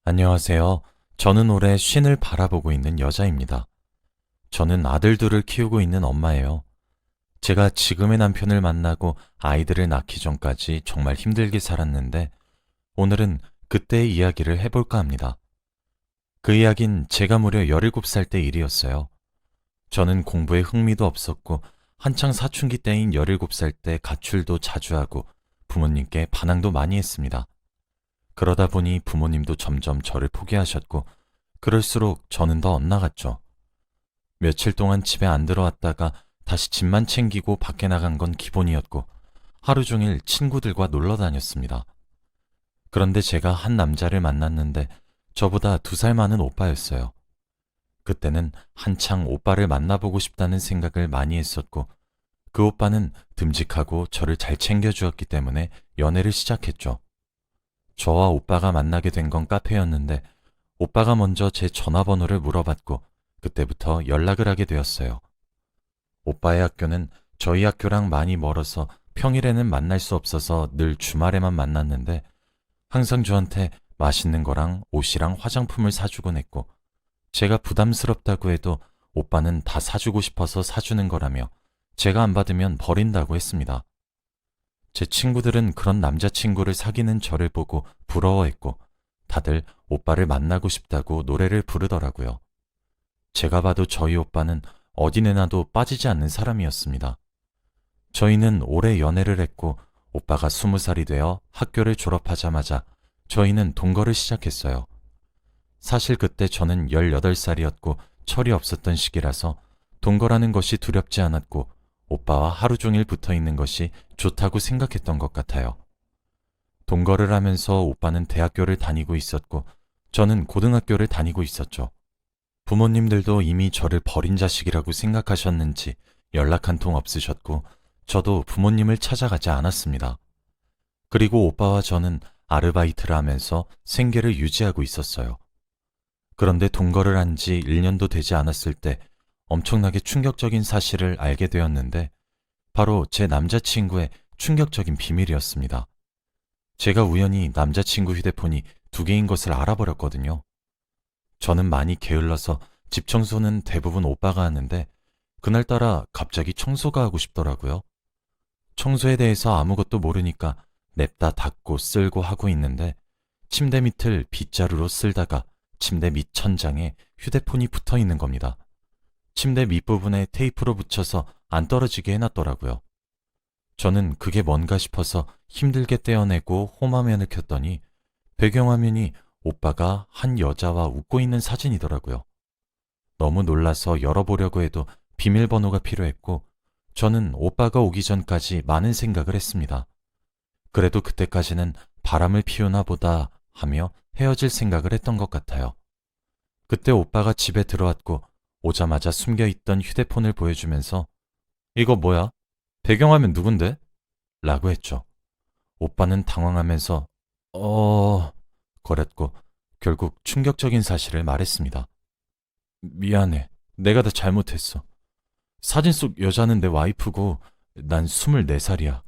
안녕하세요. 저는 올해 쉰을 바라보고 있는 여자입니다. 저는 아들 둘을 키우고 있는 엄마예요. 제가 지금의 남편을 만나고 아이들을 낳기 전까지 정말 힘들게 살았는데 오늘은 그때의 이야기를 해볼까 합니다. 그 이야기는 제가 무려 17살 때 일이었어요. 저는 공부에 흥미도 없었고 한창 사춘기 때인 17살 때 가출도 자주 하고 부모님께 반항도 많이 했습니다. 그러다 보니 부모님도 점점 저를 포기하셨고 그럴수록 저는 더 엇나갔죠. 며칠 동안 집에 안 들어왔다가 다시 집만 챙기고 밖에 나간 건 기본이었고 하루 종일 친구들과 놀러 다녔습니다. 그런데 제가 한 남자를 만났는데 저보다 2살 많은 오빠였어요. 그때는 한창 오빠를 만나보고 싶다는 생각을 많이 했었고 그 오빠는 듬직하고 저를 잘 챙겨주었기 때문에 연애를 시작했죠. 저와 오빠가 만나게 된 건 카페였는데 오빠가 먼저 제 전화번호를 물어봤고 그때부터 연락을 하게 되었어요. 오빠의 학교는 저희 학교랑 많이 멀어서 평일에는 만날 수 없어서 늘 주말에만 만났는데 항상 저한테 맛있는 거랑 옷이랑 화장품을 사주곤 했고 제가 부담스럽다고 해도 오빠는 다 사주고 싶어서 사주는 거라며 제가 안 받으면 버린다고 했습니다. 제 친구들은 그런 남자친구를 사귀는 저를 보고 부러워했고 다들 오빠를 만나고 싶다고 노래를 부르더라고요. 제가 봐도 저희 오빠는 어디 내놔도 빠지지 않는 사람이었습니다. 저희는 오래 연애를 했고 오빠가 20살이 되어 학교를 졸업하자마자 저희는 동거를 시작했어요. 사실 그때 저는 18살이었고 철이 없었던 시기라서 동거라는 것이 두렵지 않았고 오빠와 하루 종일 붙어 있는 것이 좋다고 생각했던 것 같아요. 동거를 하면서 오빠는 대학교를 다니고 있었고 저는 고등학교를 다니고 있었죠. 부모님들도 이미 저를 버린 자식이라고 생각하셨는지 연락 한 통 없으셨고 저도 부모님을 찾아가지 않았습니다. 그리고 오빠와 저는 아르바이트를 하면서 생계를 유지하고 있었어요. 그런데 동거를 한 지 1년도 되지 않았을 때 엄청나게 충격적인 사실을 알게 되었는데 바로 제 남자친구의 충격적인 비밀이었습니다. 제가 우연히 남자친구 휴대폰이 2개인 것을 알아버렸거든요. 저는 많이 게을러서 집 청소는 대부분 오빠가 하는데 그날따라 갑자기 청소가 하고 싶더라고요. 청소에 대해서 아무것도 모르니까 냅다 닦고 쓸고 하고 있는데 침대 밑을 빗자루로 쓸다가 침대 밑 천장에 휴대폰이 붙어 있는 겁니다. 침대 밑부분에 테이프로 붙여서 안 떨어지게 해놨더라고요. 저는 그게 뭔가 싶어서 힘들게 떼어내고 홈화면을 켰더니 배경화면이 오빠가 한 여자와 웃고 있는 사진이더라고요. 너무 놀라서 열어보려고 해도 비밀번호가 필요했고 저는 오빠가 오기 전까지 많은 생각을 했습니다. 그래도 그때까지는 바람을 피우나 보다 하며 헤어질 생각을 했던 것 같아요. 그때 오빠가 집에 들어왔고 오자마자 숨겨있던 휴대폰을 보여주면서 이거 뭐야? 배경화면 누군데? 라고 했죠. 오빠는 당황하면서 거렸고 결국 충격적인 사실을 말했습니다. 미안해. 내가 다 잘못했어. 사진 속 여자는 내 와이프고 난 24살이야.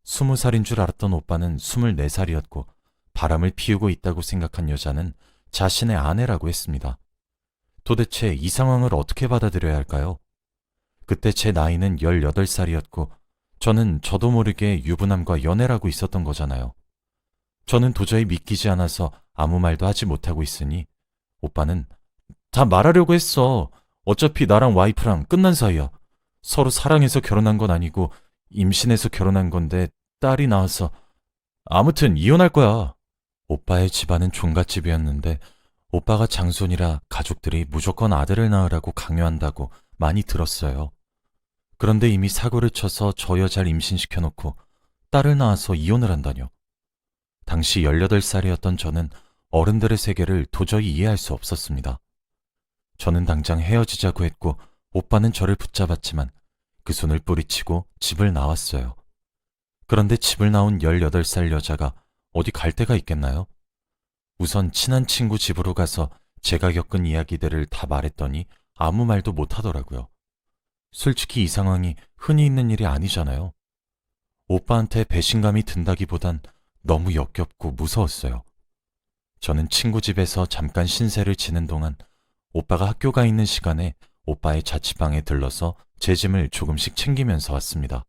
20살인 줄 알았던 오빠는 24살이었고 바람을 피우고 있다고 생각한 여자는 자신의 아내라고 했습니다. 도대체 이 상황을 어떻게 받아들여야 할까요? 그때 제 나이는 18살이었고 저는 저도 모르게 유부남과 연애를 하고 있었던 거잖아요. 저는 도저히 믿기지 않아서 아무 말도 하지 못하고 있으니 오빠는 다 말하려고 했어. 어차피 나랑 와이프랑 끝난 사이야. 서로 사랑해서 결혼한 건 아니고 임신해서 결혼한 건데 딸이 나와서 아무튼 이혼할 거야. 오빠의 집안은 종갓집이었는데 오빠가 장손이라 가족들이 무조건 아들을 낳으라고 강요한다고 많이 들었어요. 그런데 이미 사고를 쳐서 저 여자를 임신시켜놓고 딸을 낳아서 이혼을 한다뇨. 당시 18살이었던 저는 어른들의 세계를 도저히 이해할 수 없었습니다. 저는 당장 헤어지자고 했고 오빠는 저를 붙잡았지만 그 손을 뿌리치고 집을 나왔어요. 그런데 집을 나온 18살 여자가 어디 갈 데가 있겠나요? 우선 친한 친구 집으로 가서 제가 겪은 이야기들을 다 말했더니 아무 말도 못 하더라고요. 솔직히 이 상황이 흔히 있는 일이 아니잖아요. 오빠한테 배신감이 든다기보단 너무 역겹고 무서웠어요. 저는 친구 집에서 잠깐 신세를 지는 동안 오빠가 학교 가 있는 시간에 오빠의 자취방에 들러서 제 짐을 조금씩 챙기면서 왔습니다.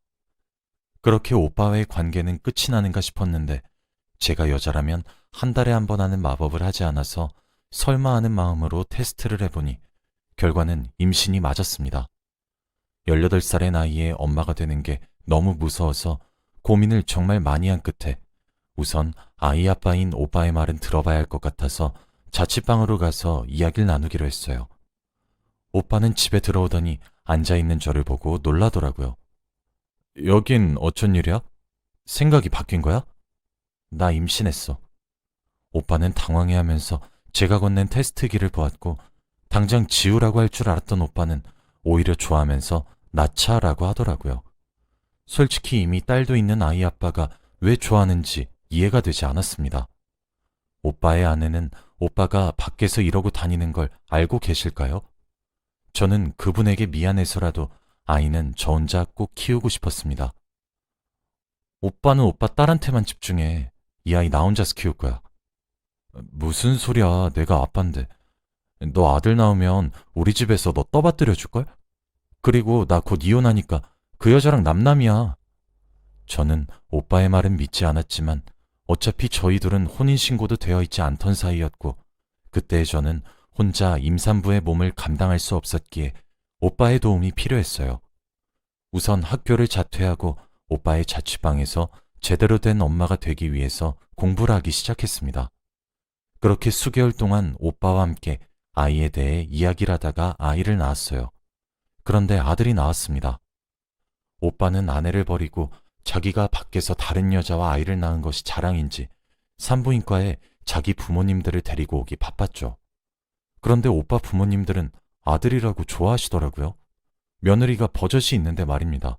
그렇게 오빠와의 관계는 끝이 나는가 싶었는데 제가 여자라면 한 달에 한 번 하는 마법을 하지 않아서 설마 하는 마음으로 테스트를 해보니 결과는 임신이 맞았습니다. 18살의 나이에 엄마가 되는 게 너무 무서워서 고민을 정말 많이 한 끝에 우선 아이 아빠인 오빠의 말은 들어봐야 할 것 같아서 자취방으로 가서 이야기를 나누기로 했어요. 오빠는 집에 들어오더니 앉아있는 저를 보고 놀라더라고요. 여긴 어쩐 일이야? 생각이 바뀐 거야? 나 임신했어. 오빠는 당황해하면서 제가 건넨 테스트기를 보았고 당장 지우라고 할 줄 알았던 오빠는 오히려 좋아하면서 낳자라고 하더라고요. 솔직히 이미 딸도 있는 아이 아빠가 왜 좋아하는지 이해가 되지 않았습니다. 오빠의 아내는 오빠가 밖에서 이러고 다니는 걸 알고 계실까요? 저는 그분에게 미안해서라도 아이는 저 혼자 꼭 키우고 싶었습니다. 오빠는 오빠 딸한테만 집중해. 이 아이 나 혼자서 키울 거야. 무슨 소리야. 내가 아빠인데. 너 아들 낳으면 우리 집에서 너 떠받들여 줄걸? 그리고 나 곧 이혼하니까 그 여자랑 남남이야. 저는 오빠의 말은 믿지 않았지만 어차피 저희 둘은 혼인신고도 되어 있지 않던 사이였고 그때 저는 혼자 임산부의 몸을 감당할 수 없었기에 오빠의 도움이 필요했어요. 우선 학교를 자퇴하고 오빠의 자취방에서 제대로 된 엄마가 되기 위해서 공부를 하기 시작했습니다. 그렇게 수개월 동안 오빠와 함께 아이에 대해 이야기를 하다가 아이를 낳았어요. 그런데 아들이 나왔습니다. 오빠는 아내를 버리고 자기가 밖에서 다른 여자와 아이를 낳은 것이 자랑인지 산부인과에 자기 부모님들을 데리고 오기 바빴죠. 그런데 오빠 부모님들은 아들이라고 좋아하시더라고요. 며느리가 버젓이 있는데 말입니다.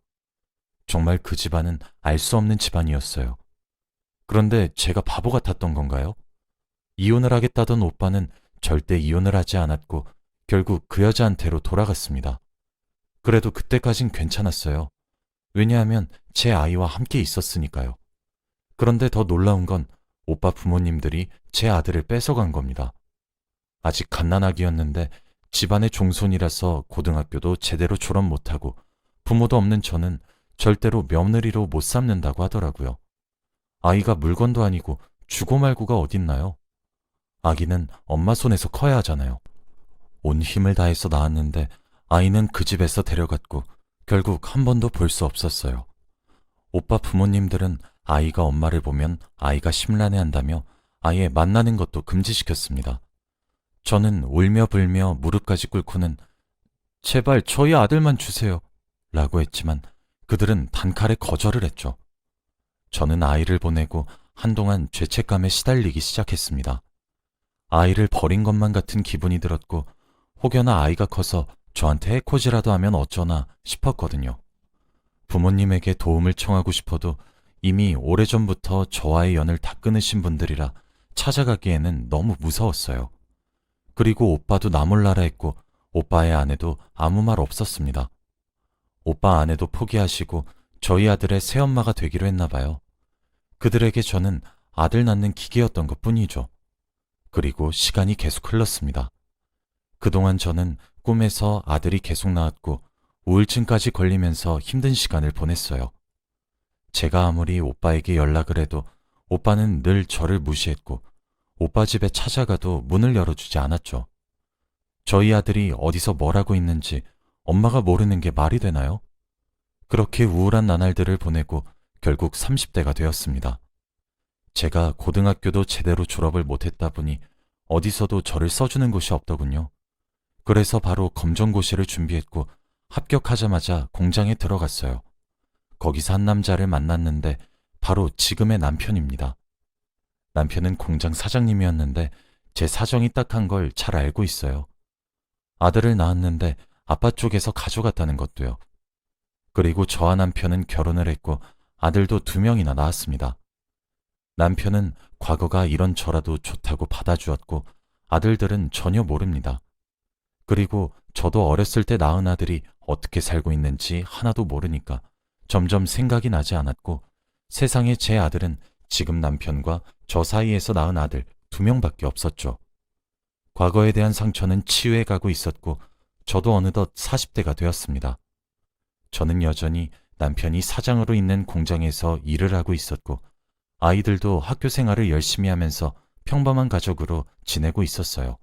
정말 그 집안은 알 수 없는 집안이었어요. 그런데 제가 바보 같았던 건가요? 이혼을 하겠다던 오빠는 절대 이혼을 하지 않았고 결국 그 여자한테로 돌아갔습니다. 그래도 그때까진 괜찮았어요. 왜냐하면 제 아이와 함께 있었으니까요. 그런데 더 놀라운 건 오빠 부모님들이 제 아들을 뺏어간 겁니다. 아직 갓난아기였는데 집안의 종손이라서 고등학교도 제대로 졸업 못하고 부모도 없는 저는 절대로 며느리로 못 삼는다고 하더라고요. 아이가 물건도 아니고 주고 말고가 어딨나요? 아기는 엄마 손에서 커야 하잖아요. 온 힘을 다해서 낳았는데 아이는 그 집에서 데려갔고 결국 한 번도 볼 수 없었어요. 오빠 부모님들은 아이가 엄마를 보면 아이가 심란해한다며 아예 만나는 것도 금지시켰습니다. 저는 울며 불며 무릎까지 꿇고는 제발 저희 아들만 주세요 라고 했지만 그들은 단칼에 거절을 했죠. 저는 아이를 보내고 한동안 죄책감에 시달리기 시작했습니다. 아이를 버린 것만 같은 기분이 들었고 혹여나 아이가 커서 저한테 해코지라도 하면 어쩌나 싶었거든요. 부모님에게 도움을 청하고 싶어도 이미 오래전부터 저와의 연을 다 끊으신 분들이라 찾아가기에는 너무 무서웠어요. 그리고 오빠도 나 몰라라 했고 오빠의 아내도 아무 말 없었습니다. 오빠 아내도 포기하시고 저희 아들의 새엄마가 되기로 했나 봐요. 그들에게 저는 아들 낳는 기계였던 것 뿐이죠. 그리고 시간이 계속 흘렀습니다. 그동안 저는 꿈에서 아들이 계속 나왔고 우울증까지 걸리면서 힘든 시간을 보냈어요. 제가 아무리 오빠에게 연락을 해도 오빠는 늘 저를 무시했고 오빠 집에 찾아가도 문을 열어주지 않았죠. 저희 아들이 어디서 뭘 하고 있는지 엄마가 모르는 게 말이 되나요? 그렇게 우울한 나날들을 보내고 결국 30대가 되었습니다. 제가 고등학교도 제대로 졸업을 못했다 보니 어디서도 저를 써주는 곳이 없더군요. 그래서 바로 검정고시를 준비했고 합격하자마자 공장에 들어갔어요. 거기서 한 남자를 만났는데 바로 지금의 남편입니다. 남편은 공장 사장님이었는데 제 사정이 딱한 걸 잘 알고 있어요. 아들을 낳았는데 아빠 쪽에서 가져갔다는 것도요. 그리고 저와 남편은 결혼을 했고 아들도 2명이나 낳았습니다. 남편은 과거가 이런저라도 좋다고 받아주었고 아들들은 전혀 모릅니다. 그리고 저도 어렸을 때 낳은 아들이 어떻게 살고 있는지 하나도 모르니까 점점 생각이 나지 않았고 세상에 제 아들은 지금 남편과 저 사이에서 낳은 아들 두 명밖에 없었죠. 과거에 대한 상처는 치유해 가고 있었고 저도 어느덧 40대가 되었습니다. 저는 여전히 남편이 사장으로 있는 공장에서 일을 하고 있었고 아이들도 학교 생활을 열심히 하면서 평범한 가족으로 지내고 있었어요.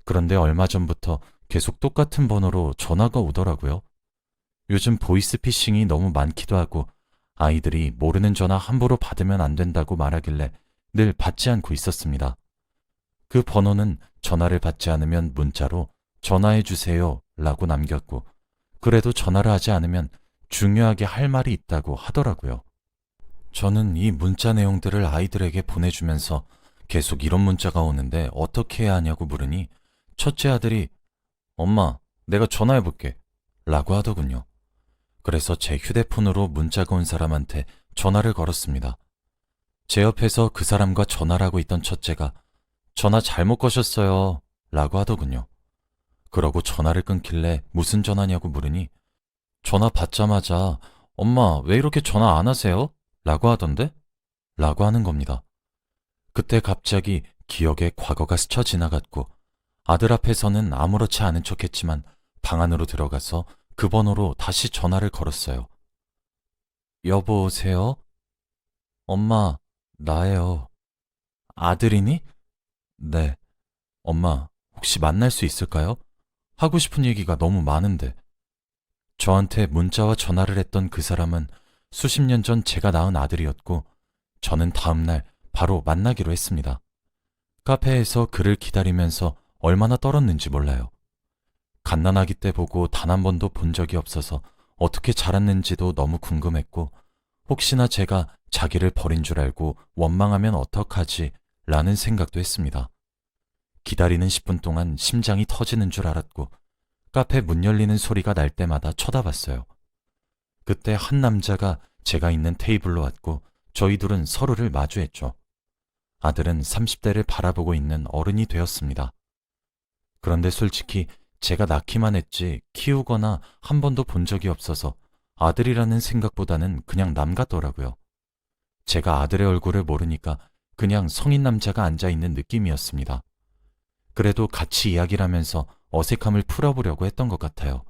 그런데 얼마 전부터 계속 똑같은 번호로 전화가 오더라고요. 요즘 보이스피싱이 너무 많기도 하고 아이들이 모르는 전화 함부로 받으면 안 된다고 말하길래 늘 받지 않고 있었습니다. 그 번호는 전화를 받지 않으면 문자로 전화해 주세요 라고 남겼고 그래도 전화를 하지 않으면 중요하게 할 말이 있다고 하더라고요. 저는 이 문자 내용들을 아이들에게 보내주면서 계속 이런 문자가 오는데 어떻게 해야 하냐고 물으니 첫째 아들이 엄마, 내가 전화해 볼게 라고 하더군요. 그래서 제 휴대폰으로 문자가 온 사람한테 전화를 걸었습니다. 제 옆에서 그 사람과 전화를 하고 있던 첫째가 전화 잘못 거셨어요 라고 하더군요. 그러고 전화를 끊길래 무슨 전화냐고 물으니 전화 받자마자 엄마 왜 이렇게 전화 안 하세요? 라고 하던데? 라고 하는 겁니다. 그때 갑자기 기억에 과거가 스쳐 지나갔고 아들 앞에서는 아무렇지 않은 척했지만 방 안으로 들어가서 그 번호로 다시 전화를 걸었어요. 여보세요? 엄마, 나예요. 아들이니? 네. 엄마, 혹시 만날 수 있을까요? 하고 싶은 얘기가 너무 많은데. 저한테 문자와 전화를 했던 그 사람은 수십 년 전 제가 낳은 아들이었고, 저는 다음날 바로 만나기로 했습니다. 카페에서 그를 기다리면서 얼마나 떨었는지 몰라요. 갓난아기 때 보고 단 한 번도 본 적이 없어서 어떻게 자랐는지도 너무 궁금했고, 혹시나 제가 자기를 버린 줄 알고 원망하면 어떡하지? 라는 생각도 했습니다. 기다리는 10분 동안 심장이 터지는 줄 알았고, 카페 문 열리는 소리가 날 때마다 쳐다봤어요. 그때 한 남자가 제가 있는 테이블로 왔고, 저희 둘은 서로를 마주했죠. 아들은 30대를 바라보고 있는 어른이 되었습니다. 그런데 솔직히 제가 낳기만 했지 키우거나 한 번도 본 적이 없어서 아들이라는 생각보다는 그냥 남 같더라고요. 제가 아들의 얼굴을 모르니까 그냥 성인 남자가 앉아있는 느낌이었습니다. 그래도 같이 이야기를 하면서 어색함을 풀어보려고 했던 것 같아요.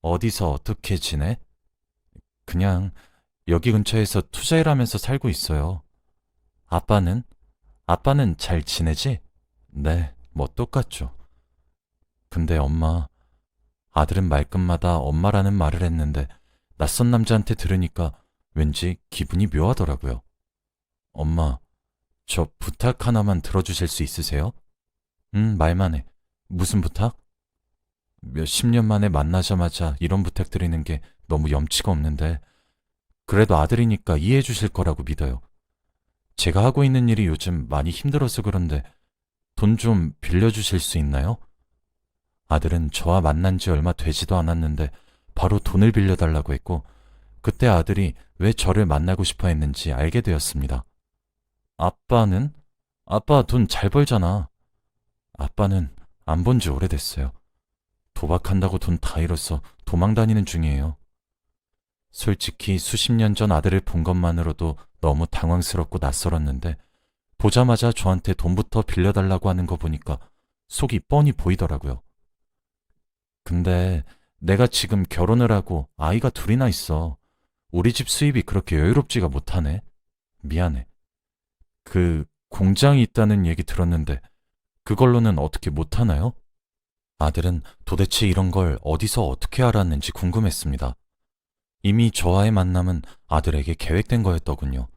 어디서 어떻게 지내? 그냥 여기 근처에서 투자일하면서 살고 있어요. 아빠는? 아빠는 잘 지내지? 네, 뭐 똑같죠. 근데 엄마, 아들은 말끝마다 엄마라는 말을 했는데 낯선 남자한테 들으니까 왠지 기분이 묘하더라고요. 엄마, 저 부탁 하나만 들어주실 수 있으세요? 말만 해. 무슨 부탁? 몇십 년 만에 만나자마자 이런 부탁 드리는 게 너무 염치가 없는데 그래도 아들이니까 이해해 주실 거라고 믿어요. 제가 하고 있는 일이 요즘 많이 힘들어서 그런데 돈 좀 빌려주실 수 있나요? 아들은 저와 만난 지 얼마 되지도 않았는데 바로 돈을 빌려달라고 했고 그때 아들이 왜 저를 만나고 싶어 했는지 알게 되었습니다. 아빠는? 아빠 돈 잘 벌잖아. 아빠는 안 본 지 오래됐어요. 도박한다고 돈 다 잃어서 도망 다니는 중이에요. 솔직히 수십 년 전 아들을 본 것만으로도 너무 당황스럽고 낯설었는데 보자마자 저한테 돈부터 빌려달라고 하는 거 보니까 속이 뻔히 보이더라고요. 근데 내가 지금 결혼을 하고 아이가 둘이나 있어. 우리 집 수입이 그렇게 여유롭지가 못하네. 미안해. 그 공장이 있다는 얘기 들었는데 그걸로는 어떻게 못하나요? 아들은 도대체 이런 걸 어디서 어떻게 알았는지 궁금했습니다. 이미 저와의 만남은 아들에게 계획된 거였더군요.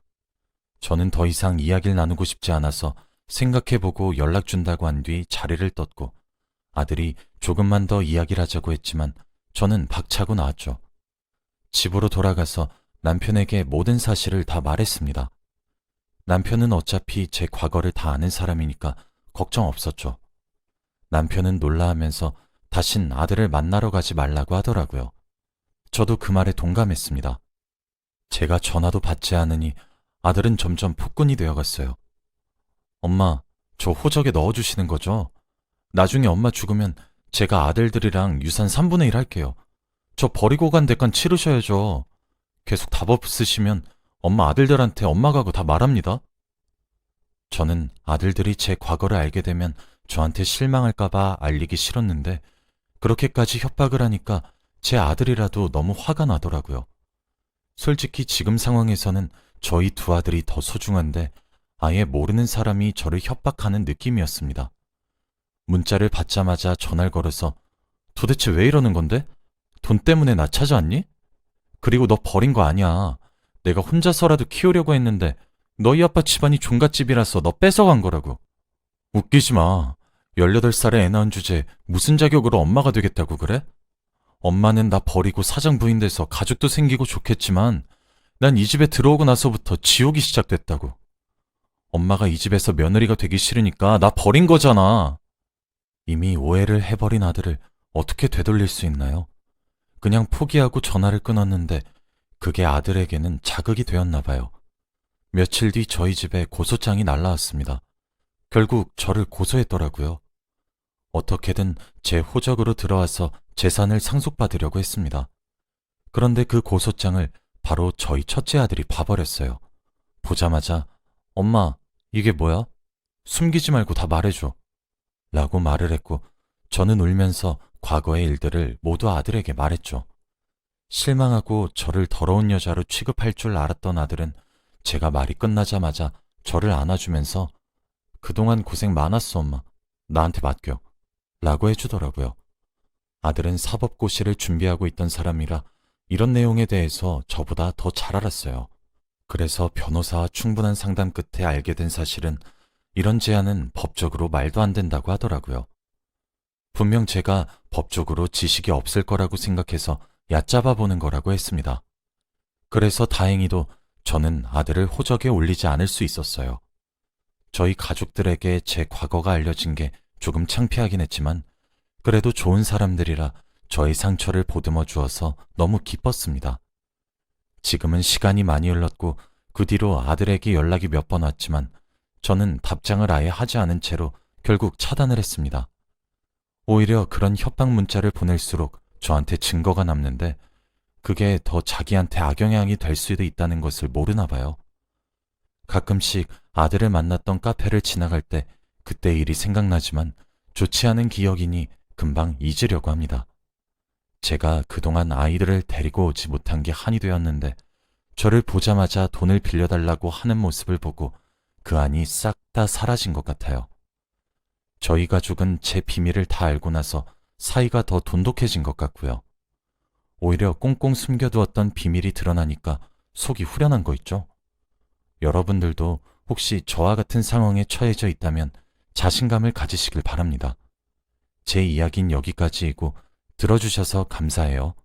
저는 더 이상 이야기를 나누고 싶지 않아서 생각해보고 연락 준다고 한 뒤 자리를 떴고 아들이 조금만 더 이야기를 하자고 했지만 저는 박차고 나왔죠. 집으로 돌아가서 남편에게 모든 사실을 다 말했습니다. 남편은 어차피 제 과거를 다 아는 사람이니까 걱정 없었죠. 남편은 놀라하면서 다신 아들을 만나러 가지 말라고 하더라고요. 저도 그 말에 동감했습니다. 제가 전화도 받지 않으니 아들은 점점 폭군이 되어갔어요. 엄마, 저 호적에 넣어주시는 거죠? 나중에 엄마 죽으면 제가 아들들이랑 유산 3분의 1 할게요. 저 버리고 간 대간 치르셔야죠. 계속 답 없으시면 엄마 아들들한테 엄마 가고 다 말합니다. 저는 아들들이 제 과거를 알게 되면 저한테 실망할까봐 알리기 싫었는데 그렇게까지 협박을 하니까 제 아들이라도 너무 화가 나더라고요. 솔직히 지금 상황에서는 저희 두 아들이 더 소중한데 아예 모르는 사람이 저를 협박하는 느낌이었습니다. 문자를 받자마자 전화를 걸어서 도대체 왜 이러는 건데? 돈 때문에 나 찾아왔니? 그리고 너 버린 거 아니야. 내가 혼자서라도 키우려고 했는데 너희 아빠 집안이 종갓집이라서 너 뺏어간 거라고. 웃기지 마. 18살에 애 낳은 주제에 무슨 자격으로 엄마가 되겠다고 그래? 엄마는 나 버리고 사장 부인 돼서 가족도 생기고 좋겠지만 난 이 집에 들어오고 나서부터 지옥이 시작됐다고. 엄마가 이 집에서 며느리가 되기 싫으니까 나 버린 거잖아. 이미 오해를 해버린 아들을 어떻게 되돌릴 수 있나요? 그냥 포기하고 전화를 끊었는데 그게 아들에게는 자극이 되었나 봐요. 며칠 뒤 저희 집에 고소장이 날라왔습니다. 결국 저를 고소했더라고요. 어떻게든 제 호적으로 들어와서 재산을 상속받으려고 했습니다. 그런데 그 고소장을 바로 저희 첫째 아들이 봐버렸어요. 보자마자 엄마, 이게 뭐야? 숨기지 말고 다 말해줘. 라고 말을 했고 저는 울면서 과거의 일들을 모두 아들에게 말했죠. 실망하고 저를 더러운 여자로 취급할 줄 알았던 아들은 제가 말이 끝나자마자 저를 안아주면서 그동안 고생 많았어, 엄마. 나한테 맡겨. 라고 해주더라고요. 아들은 사법고시를 준비하고 있던 사람이라 이런 내용에 대해서 저보다 더 잘 알았어요. 그래서 변호사와 충분한 상담 끝에 알게 된 사실은 이런 제안은 법적으로 말도 안 된다고 하더라고요. 분명 제가 법적으로 지식이 없을 거라고 생각해서 얕잡아 보는 거라고 했습니다. 그래서 다행히도 저는 아들을 호적에 올리지 않을 수 있었어요. 저희 가족들에게 제 과거가 알려진 게 조금 창피하긴 했지만 그래도 좋은 사람들이라 저의 상처를 보듬어 주어서 너무 기뻤습니다. 지금은 시간이 많이 흘렀고 그 뒤로 아들에게 연락이 몇 번 왔지만 저는 답장을 아예 하지 않은 채로 결국 차단을 했습니다. 오히려 그런 협박 문자를 보낼수록 저한테 증거가 남는데 그게 더 자기한테 악영향이 될 수도 있다는 것을 모르나 봐요. 가끔씩 아들을 만났던 카페를 지나갈 때 그때 일이 생각나지만 좋지 않은 기억이니 금방 잊으려고 합니다. 제가 그동안 아이들을 데리고 오지 못한 게 한이 되었는데 저를 보자마자 돈을 빌려달라고 하는 모습을 보고 그 안이 싹 다 사라진 것 같아요. 저희 가족은 제 비밀을 다 알고 나서 사이가 더 돈독해진 것 같고요. 오히려 꽁꽁 숨겨두었던 비밀이 드러나니까 속이 후련한 거 있죠? 여러분들도 혹시 저와 같은 상황에 처해져 있다면 자신감을 가지시길 바랍니다. 제 이야기는 여기까지이고 들어주셔서 감사해요.